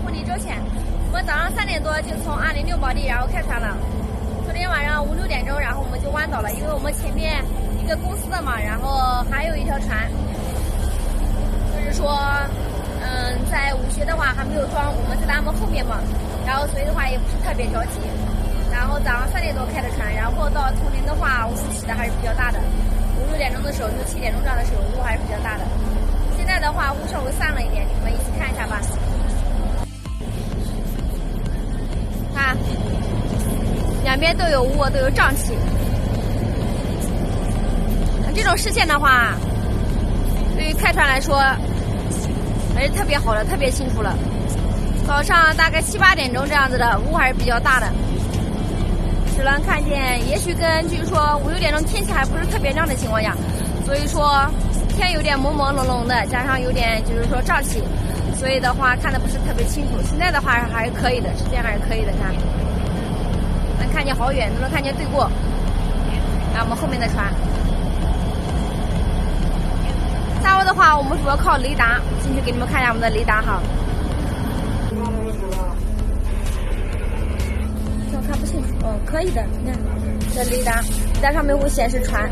婚礼之前，我们早上3点多就从206锚地然后开船了。昨天晚上5、6点钟，然后我们就晚到了，因为我们前面一个公司的嘛，然后还有一条船，就是说，在武穴的话还没有装，我们在他们后面嘛，然后所以的话也不是特别着急。然后早上3点多开的船，然后到铜陵的话，雾起的还是比较大的。5、6点钟的时候，就7点钟这样的时候，雾还是比较大的。现在的话，雾稍微散了一点，你们一起看一下吧。看，两边都有雾，都有瘴气。这种视线的话，对于开船来说还是特别好的，特别清楚了。早上大概7、8点钟这样子的雾还是比较大的，只能看见，也许根据说5、6点钟天气还不是特别亮的情况下，所以说天有点朦朦胧胧的，加上有点就是说瘴气，所以的话看的不是特别清楚。现在的话还是可以的，视线还是可以的，看能看见好远，都能看见对过。看我们后面的船。下午的话，我们主要靠雷达，进去给你们看一下我们的雷达哈。这看不清楚，可以的，你看这雷达上面会显示船。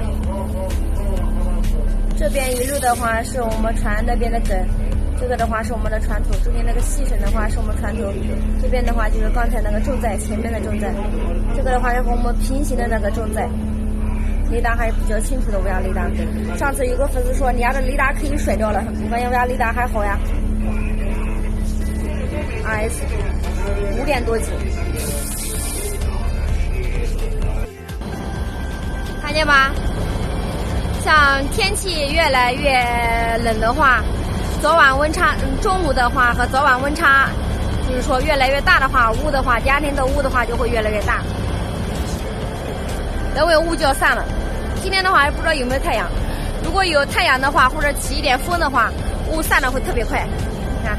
这边一路的话是我们船那边的梗，这个的话是我们的船头，中间那个细绳的话是我们船头，这边的话就是刚才那个重载，前面的重载，这个的话是和我们平行的那个重载。雷达还是比较清楚的，我家雷达。上次有个粉丝说你家的雷达可以甩掉了，我感觉我家雷达还好呀。RS5点多级，看见吧？像天气越来越冷的话，早晚温差，中午的话和早晚温差，就是说越来越大的话，雾的话，第2天的雾的话就会越来越大。等会雾就要散了。今天的话还不知道有没有太阳，如果有太阳的话，或者起一点风的话，雾散的会特别快。你看，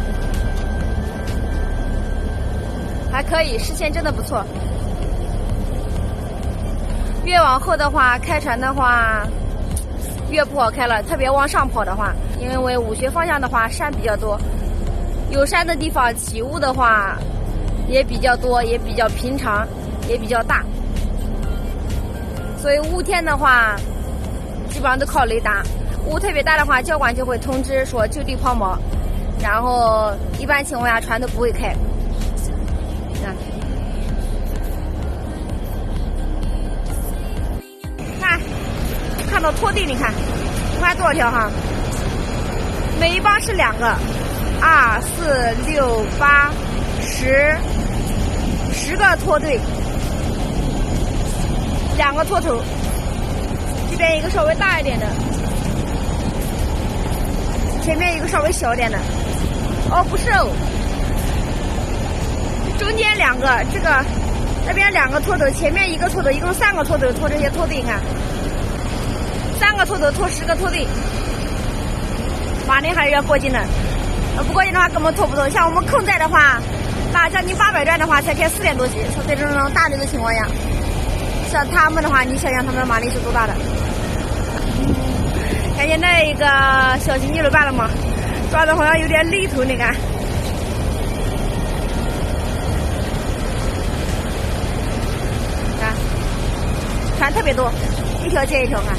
还可以，视线真的不错。越往后的话，开船的话越不好开了，特别往上跑的话，因为武穴方向的话山比较多，有山的地方起雾的话也比较多，也比较平常，也比较大。所以雾天的话，基本上都靠雷达。雾特别大的话，教官就会通知说就地抛锚，然后一般情况下船都不会开。看到拖地，你看多少条哈？每一帮是2个，2、4、6、8、10个拖队。2个拖头，这边一个稍微大一点的，前面一个稍微小一点的。不是哦，中间2个，这个那边2个拖头，前面1个拖头，一共3个拖头拖这些拖队，你看，3个拖头拖10个拖队，马力还是要过劲的。不过劲的话根本拖不动，像我们空载的话，那将近800转的话才开4点多级，在这种大流的情况下。像他们的话，你想想他们的马力是多大的？看见那一个小型668了吗？抓的好像有点累头，你看。看，船特别多，一条接一条看。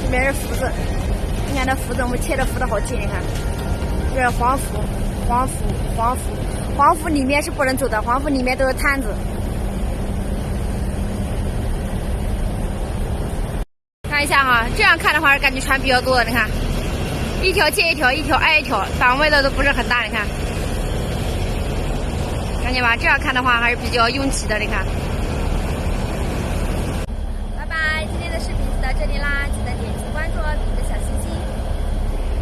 这边是福字，你看那福字，我们切的福的好近，你看。这是黄福。黄福里面是不能走的，黄福里面都是滩子。看一下哈，这样看的话，感觉船比较多的，你看，一条接一条，一条挨一条，档位的都不是很大，你看，看见吧？这样看的话还是比较拥挤的，你看。拜拜，今天的视频就到这里啦，记得点击关注，比个小心心。